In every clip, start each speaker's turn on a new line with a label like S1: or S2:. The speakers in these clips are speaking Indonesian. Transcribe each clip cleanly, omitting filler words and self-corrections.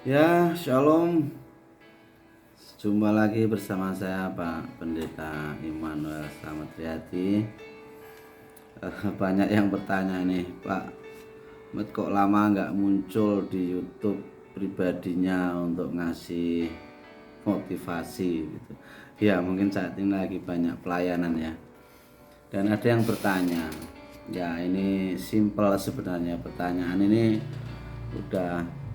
S1: Ya, shalom. Jumpa lagi bersama saya Pak Pendeta Immanuel Slamet Riyadi. Banyak yang bertanya nih, Pak, kok lama nggak muncul di YouTube pribadinya untuk ngasih motivasi gitu. Ya, mungkin saat ini lagi banyak pelayanan ya. Dan ada yang bertanya, ya ini simple sebenarnya, pertanyaan ini udah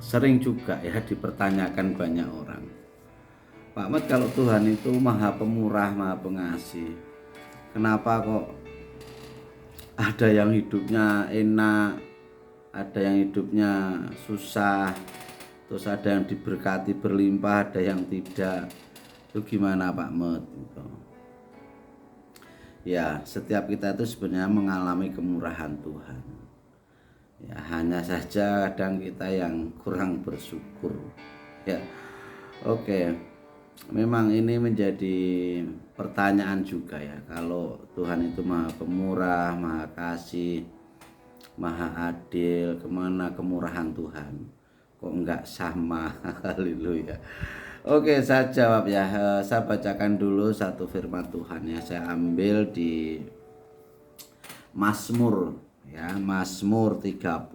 S1: sering juga ya dipertanyakan banyak orang. Pak Mat, kalau Tuhan itu maha pemurah, maha pengasih, kenapa kok ada yang hidupnya enak, ada yang hidupnya susah, terus ada yang diberkati berlimpah, ada yang tidak? Itu gimana Pak Mat? Gitu. Ya, setiap kita itu sebenarnya mengalami kemurahan Tuhan. Ya, hanya saja kadang kita yang kurang bersyukur. Ya, oke. Memang ini menjadi pertanyaan juga ya. Kalau Tuhan itu maha pemurah, maha kasih, maha adil, kemana kemurahan Tuhan? Kok enggak sama? Haleluya. Oke, saya jawab ya. Saya bacakan dulu satu firman Tuhan ya. Saya ambil di Mazmur ya, Mazmur 30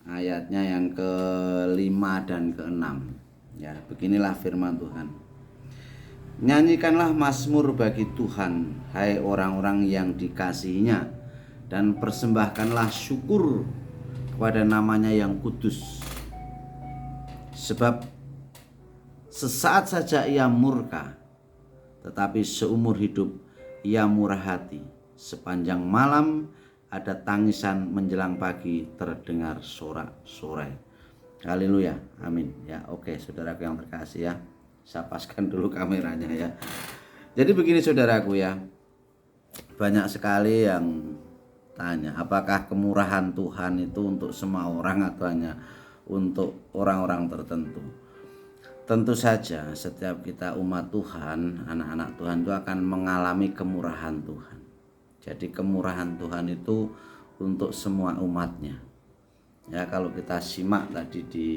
S1: ayatnya yang ke-5 dan ke-6. Ya, beginilah firman Tuhan. Nyanyikanlah mazmur bagi Tuhan, hai orang-orang yang dikasihinya, dan persembahkanlah syukur kepada namanya yang kudus. Sebab sesaat saja ia murka, tetapi seumur hidup ia murah hati. Sepanjang malam ada tangisan, menjelang pagi terdengar sorak-sorai. Haleluya, amin. Ya, oke, saudaraku yang terkasih ya. Saya paskan dulu kameranya ya. Jadi begini saudaraku ya. Banyak sekali yang tanya, apakah kemurahan Tuhan itu untuk semua orang atau hanya untuk orang-orang tertentu? Tentu saja setiap kita umat Tuhan, anak-anak Tuhan itu akan mengalami kemurahan Tuhan. Jadi kemurahan Tuhan itu untuk semua umatnya. Ya, kalau kita simak tadi di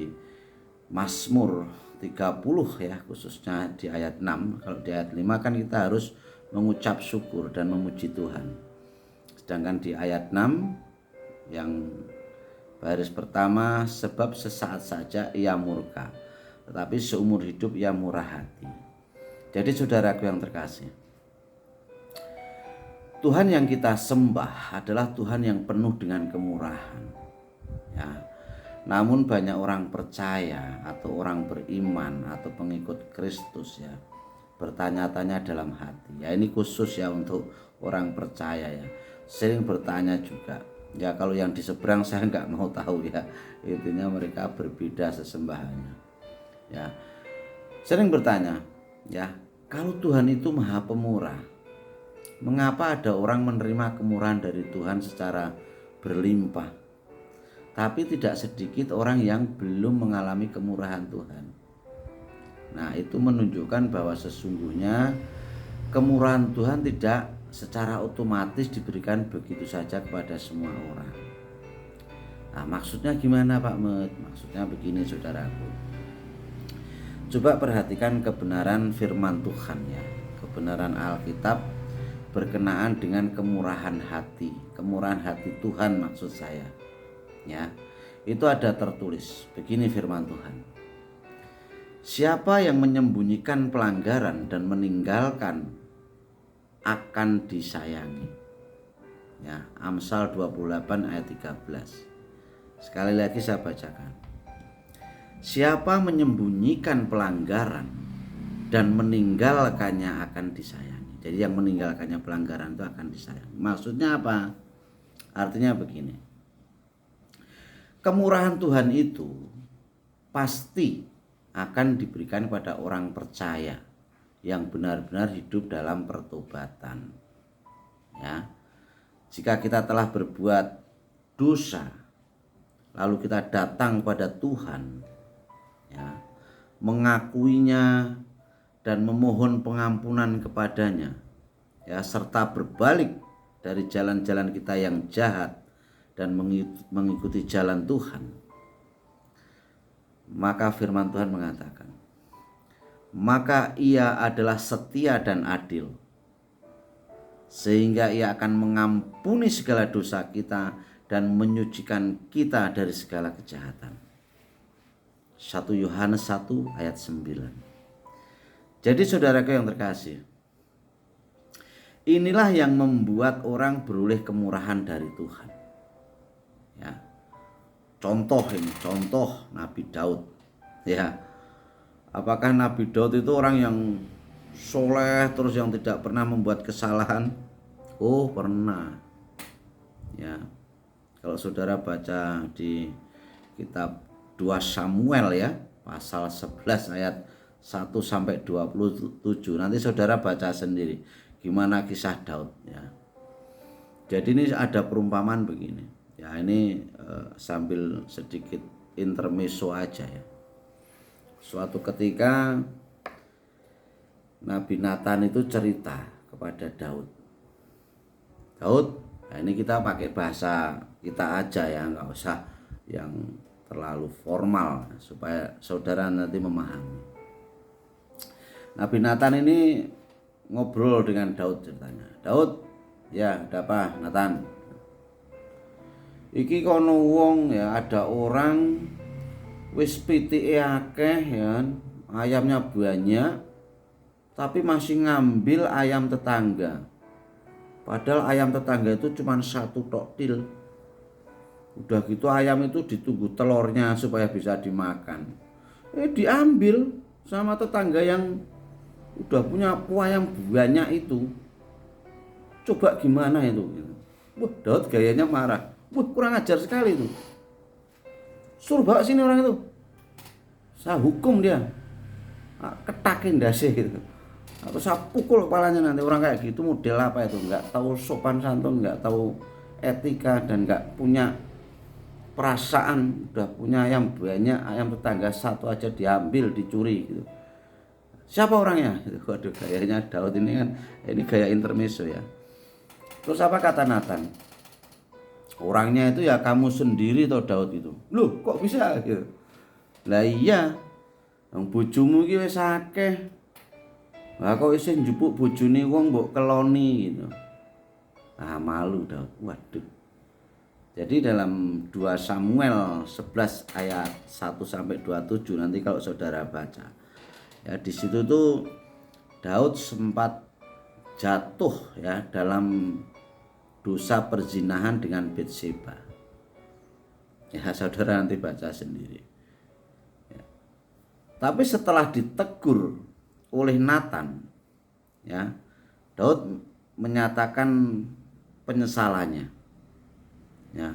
S1: Mazmur 30 ya, khususnya di ayat 6. Kalau di ayat 5 kan kita harus mengucap syukur dan memuji Tuhan. Sedangkan di ayat 6 yang baris pertama, sebab sesaat saja ia murka, tetapi seumur hidup ia murah hati. Jadi saudaraku yang terkasih, Tuhan yang kita sembah adalah Tuhan yang penuh dengan kemurahan. Ya. Namun banyak orang percaya atau orang beriman atau pengikut Kristus ya bertanya-tanya dalam hati. Ya, ini khusus ya untuk orang percaya ya. Sering bertanya juga. Ya, kalau yang di seberang saya nggak mau tahu ya. Intinya mereka berbeda sesembahannya. Ya. Sering bertanya, ya, kalau Tuhan itu maha pemurah, mengapa ada orang menerima kemurahan dari Tuhan secara berlimpah? Tapi tidak sedikit orang yang belum mengalami kemurahan Tuhan. Nah, itu menunjukkan bahwa sesungguhnya kemurahan Tuhan tidak secara otomatis diberikan begitu saja kepada semua orang. Nah, maksudnya gimana Pak Met? Maksudnya begini saudaraku. Coba perhatikan kebenaran firman Tuhan ya. Kebenaran Alkitab berkenaan dengan kemurahan hati. Kemurahan hati Tuhan maksud saya. Ya, itu ada tertulis begini firman Tuhan. Siapa yang menyembunyikan pelanggaran dan meninggalkan akan disayangi. Ya, Amsal 28 ayat 13. Sekali lagi saya bacakan. Siapa menyembunyikan pelanggaran dan meninggalkannya akan disayangi. Jadi yang meninggalkannya pelanggaran itu akan disayangi. Maksudnya apa? Artinya begini. Kemurahan Tuhan itu pasti akan diberikan kepada orang percaya yang benar-benar hidup dalam pertobatan. Ya. Jika kita telah berbuat dosa, lalu kita datang pada Tuhan, ya, mengakuinya dan memohon pengampunan kepadanya, ya, serta berbalik dari jalan-jalan kita yang jahat dan mengikuti jalan Tuhan, Maka firman Tuhan mengatakan, maka ia adalah setia dan adil, sehingga ia akan mengampuni segala dosa kita dan menyucikan kita dari segala kejahatan. 1 Yohanes 1 ayat 9. Jadi saudaraku yang terkasih, inilah yang membuat orang beroleh kemurahan dari Tuhan. Ya. Contoh Nabi Daud. Ya. Apakah Nabi Daud itu orang yang soleh terus yang tidak pernah membuat kesalahan? Oh, pernah. Ya. Kalau saudara baca di kitab 2 Samuel ya, pasal 11 ayat 1 sampai 27. Nanti saudara baca sendiri gimana kisah Daud ya. Jadi ini ada perumpamaan begini. Ya, ini sambil sedikit intermezzo aja ya. Suatu ketika Nabi Nathan itu cerita kepada Daud. Nah ini kita pakai bahasa kita aja ya, nggak usah yang terlalu formal supaya saudara nanti memahami. Nabi Nathan ini ngobrol dengan Daud ceritanya. Daud, ya ada apa Nathan? Iki kono wong ya, ada orang wis pitike akeh ya, ayamnya banyak, tapi masih ngambil ayam tetangga. Padahal ayam tetangga itu cuma satu tok til. Udah gitu ayam itu ditunggu telurnya supaya bisa dimakan. Diambil sama tetangga yang udah punya ayam banyak itu. Coba gimana itu? Wah, Daud gayanya marah. Wah, kurang ajar sekali itu. Suruh bawa sini orang itu. Saya hukum dia. Ketakin dasi gitu. Atau saya pukul kepalanya nanti. Orang kayak gitu model apa itu? Enggak tahu sopan santun, enggak tahu etika, dan enggak punya perasaan. Udah punya ayam banyak, ayam tetangga satu aja diambil, dicuri gitu. Siapa orangnya? Waduh, gayanya Daud ini kan, ini gaya intermezzo ya. Terus apa kata Nathan? Orangnya itu ya kamu sendiri toh Daud itu. Loh, kok bisa gitu? Lah iya, yang bojomu iki wis akeh. Lah kok isih njupuk bojone wong mbok keloni gitu. Ah, malu Daud. Waduh. Jadi dalam 2 Samuel 11 ayat 1 sampai 27 nanti kalau saudara baca. Ya di situ tuh Daud sempat jatuh ya dalam dosa perzinahan dengan Batseba. Ya saudara nanti baca sendiri. Ya. Tapi setelah ditegur oleh Nathan, ya Daud menyatakan penyesalannya. Ya,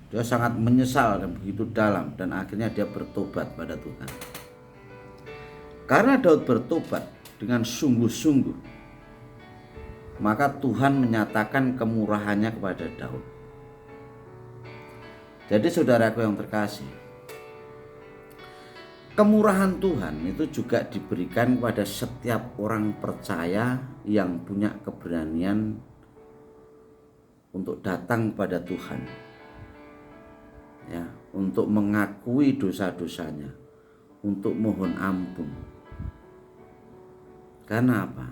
S1: dia sangat menyesal dan begitu dalam, dan akhirnya dia bertobat pada Tuhan. Karena Daud bertobat dengan sungguh-sungguh, maka Tuhan menyatakan kemurahannya kepada Daud. Jadi saudaraku yang terkasih, kemurahan Tuhan itu juga diberikan kepada setiap orang percaya yang punya keberanian untuk datang kepada Tuhan, ya, untuk mengakui dosa-dosanya, untuk mohon ampun. Karena apa?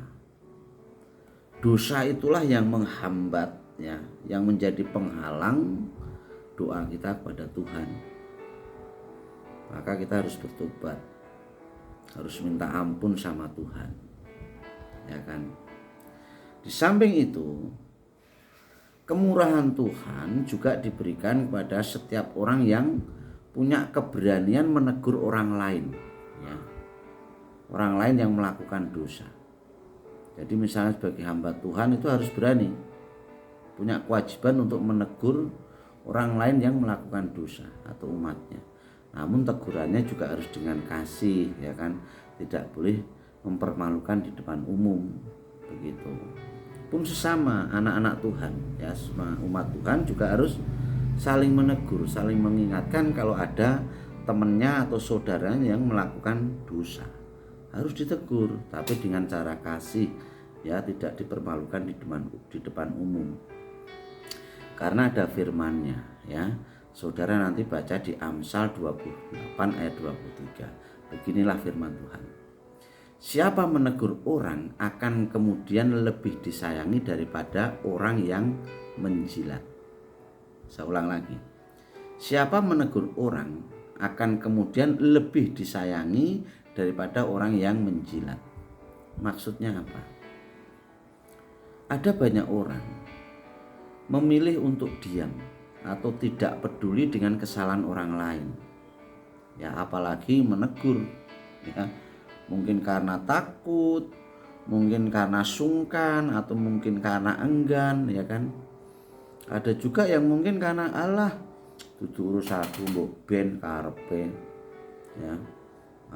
S1: Dosa itulah yang menghambat, ya, yang menjadi penghalang doa kita kepada Tuhan. Maka kita harus bertobat, harus minta ampun sama Tuhan, ya kan? Di samping itu, kemurahan Tuhan juga diberikan kepada setiap orang yang punya keberanian menegur orang lain, ya. Orang lain yang melakukan dosa. Jadi misalnya sebagai hamba Tuhan itu harus berani, punya kewajiban untuk menegur orang lain yang melakukan dosa atau umatnya. Namun tegurannya juga harus dengan kasih, ya kan? Tidak boleh mempermalukan di depan umum, begitu. Pun sesama anak-anak Tuhan, ya, semua umat Tuhan juga harus saling menegur, saling mengingatkan kalau ada temannya atau saudaranya yang melakukan dosa. Harus ditegur, tapi dengan cara kasih, ya, tidak dipermalukan di depan umum. Karena ada firman-Nya, ya. Saudara nanti baca di Amsal 28 ayat 23. Beginilah firman Tuhan. Siapa menegur orang akan kemudian lebih disayangi daripada orang yang menjilat. Saya ulang lagi. Siapa menegur orang akan kemudian lebih disayangi daripada orang yang menjilat. Maksudnya apa? Ada banyak orang memilih untuk diam atau tidak peduli dengan kesalahan orang lain. Ya, apalagi menegur, ya. Mungkin karena takut, mungkin karena sungkan, atau mungkin karena enggan, ya kan? Ada juga yang mungkin karena Allah dudu urus aku mbok ben karepe, ya.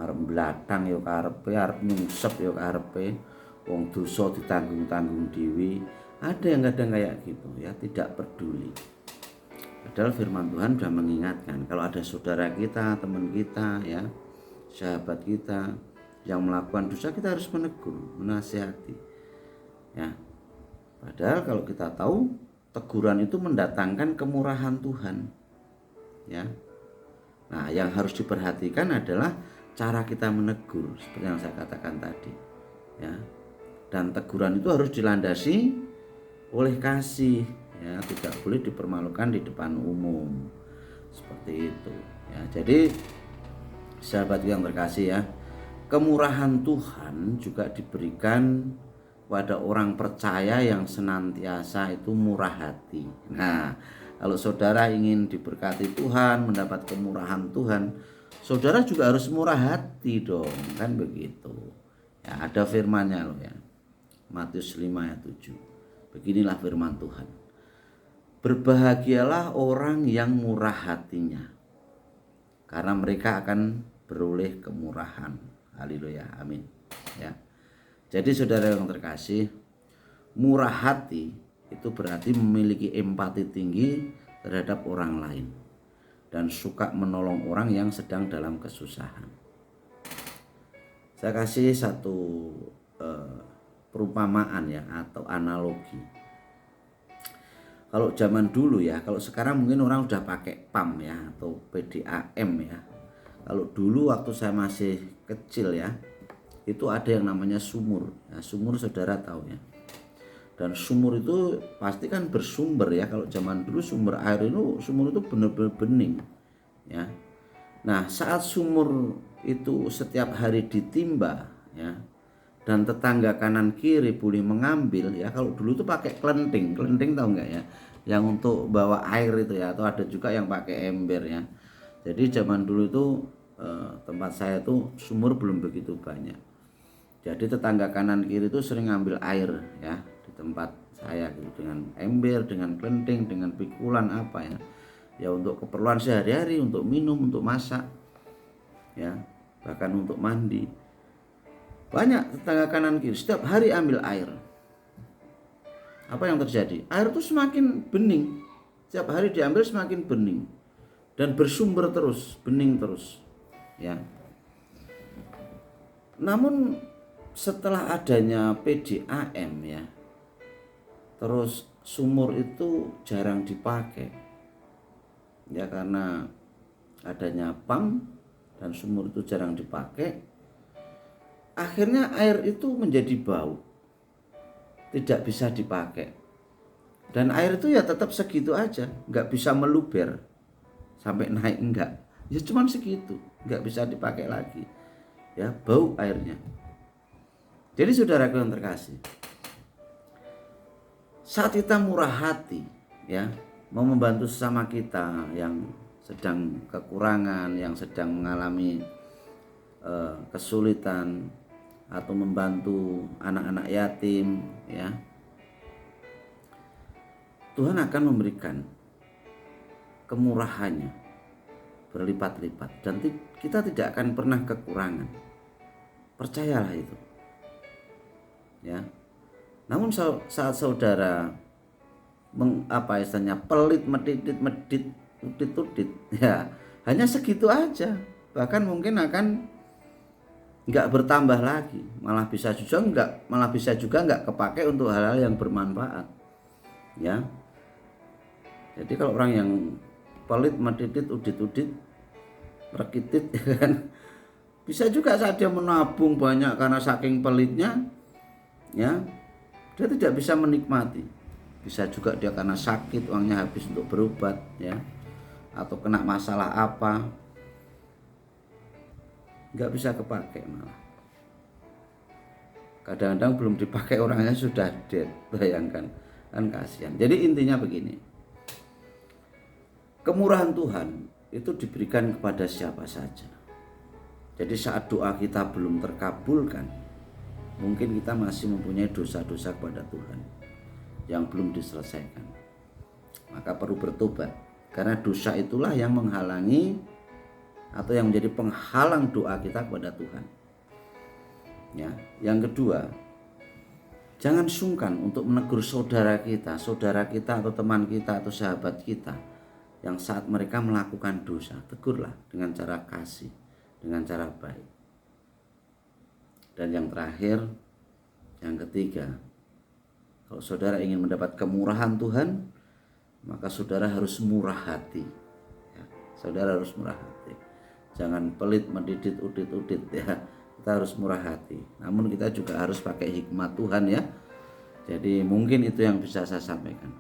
S1: Arep blatang ya karepe, arep nyungsep ya karepe, wong dosa ditanggung-tanggung dhewe. Ada yang kadang kayak gitu, ya, tidak peduli. Padahal firman Tuhan sudah mengingatkan kalau ada saudara kita, teman kita, ya, sahabat kita yang melakukan dosa, kita harus menegur, menasihati, ya. Padahal kalau kita tahu teguran itu mendatangkan kemurahan Tuhan, ya. Nah, yang harus diperhatikan adalah cara kita menegur, seperti yang saya katakan tadi, ya. Dan teguran itu harus dilandasi oleh kasih, ya, tidak boleh dipermalukan di depan umum, seperti itu, ya. Jadi sahabat yang terkasih, ya, kemurahan Tuhan juga diberikan pada orang percaya yang senantiasa itu murah hati. Nah, kalau saudara ingin diberkati Tuhan, mendapat kemurahan Tuhan, saudara juga harus murah hati dong, kan begitu, ya. Ada firman-Nya loh, ya, Matius 5 ayat 7. Beginilah firman Tuhan. Berbahagialah orang yang murah hatinya, karena mereka akan beroleh kemurahan. Haleluya, amin, ya. Jadi saudara yang terkasih, murah hati itu berarti memiliki empati tinggi terhadap orang lain dan suka menolong orang yang sedang dalam kesusahan. Saya kasih satu perumpamaan, ya, atau analogi. Kalau zaman dulu, ya, kalau sekarang mungkin orang udah pakai PAM, ya, atau PDAM, ya. Kalau dulu waktu saya masih kecil, ya, itu ada yang namanya sumur. Ya, sumur saudara tahu, ya. Dan sumur itu pasti kan bersumber, ya. Kalau zaman dulu sumber air itu, sumur itu benar-benar bening, ya. Nah, saat sumur itu setiap hari ditimba, ya, dan tetangga kanan kiri boleh mengambil, ya. Kalau dulu tuh pakai kelenting tahu nggak, ya, yang untuk bawa air itu, ya, atau ada juga yang pakai ember, ya. Jadi zaman dulu itu tempat saya tuh sumur belum begitu banyak. Jadi tetangga kanan kiri itu sering ngambil air, ya, di tempat saya gitu, dengan ember, dengan kelenting, dengan pikulan apa, ya. Ya, untuk keperluan sehari-hari, untuk minum, untuk masak, ya, bahkan untuk mandi. Banyak tetangga kanan kiri setiap hari ambil air. Apa yang terjadi? Air itu semakin bening. Setiap hari diambil semakin bening dan bersumber terus, bening terus, ya. Namun setelah adanya PDAM, ya, terus sumur itu jarang dipakai, ya, karena adanya PAM dan sumur itu jarang dipakai. Akhirnya air itu menjadi bau, tidak bisa dipakai, dan air itu ya tetap segitu aja, nggak bisa meluber sampai naik, enggak, ya cuman segitu, nggak bisa dipakai lagi, ya, bau airnya. Jadi saudaraku yang terkasih, saat kita murah hati, ya, mau membantu sesama kita yang sedang kekurangan, yang sedang mengalami kesulitan, atau membantu anak-anak yatim, ya, Tuhan akan memberikan kemurahannya berlipat-lipat dan kita tidak akan pernah kekurangan. Percayalah itu, ya. Namun saat saudara istilahnya pelit, medit, udit, ya, hanya segitu aja, bahkan mungkin akan nggak bertambah lagi, malah bisa juga nggak kepake untuk hal-hal yang bermanfaat, ya. Jadi kalau orang yang pelit, metitit, udit-udit, rekitit, ya kan. Bisa juga saat dia menabung banyak karena saking pelitnya, ya, dia tidak bisa menikmati. Bisa juga dia karena sakit uangnya habis untuk berobat, ya, atau kena masalah apa, nggak bisa kepakai malah. Kadang-kadang belum dipakai orangnya sudah dead, bayangkan, kan kasihan. Jadi intinya begini, kemurahan Tuhan itu diberikan kepada siapa saja. Jadi saat doa kita belum terkabulkan, mungkin kita masih mempunyai dosa-dosa kepada Tuhan yang belum diselesaikan. Maka perlu bertobat, karena dosa itulah yang menghalangi atau yang menjadi penghalang doa kita kepada Tuhan. Ya, yang kedua, jangan sungkan untuk menegur saudara kita atau teman kita atau sahabat kita yang saat mereka melakukan dosa. Tegurlah dengan cara kasih, dengan cara baik. Dan yang terakhir, yang ketiga, kalau saudara ingin mendapat kemurahan Tuhan, maka saudara harus murah hati, ya, saudara harus murah hati. Jangan pelit, mendidit, udit-udit, ya. Kita harus murah hati. Namun kita juga harus pakai hikmat Tuhan, ya. Jadi mungkin itu yang bisa saya sampaikan.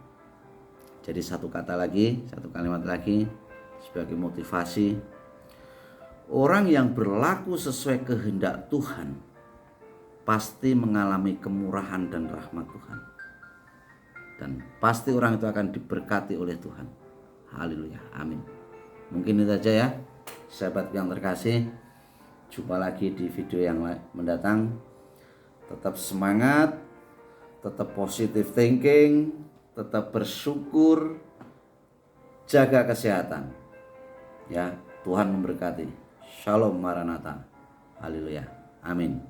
S1: Jadi satu kalimat lagi sebagai motivasi. Orang yang berlaku sesuai kehendak Tuhan pasti mengalami kemurahan dan rahmat Tuhan. Dan pasti orang itu akan diberkati oleh Tuhan. Haleluya, amin. Mungkin itu saja, ya, sahabat yang terkasih. Jumpa lagi di video yang mendatang. Tetap semangat, tetap positive thinking, tetap bersyukur, jaga kesehatan. Ya, Tuhan memberkati. Shalom Maranatha. Haleluya. Amin.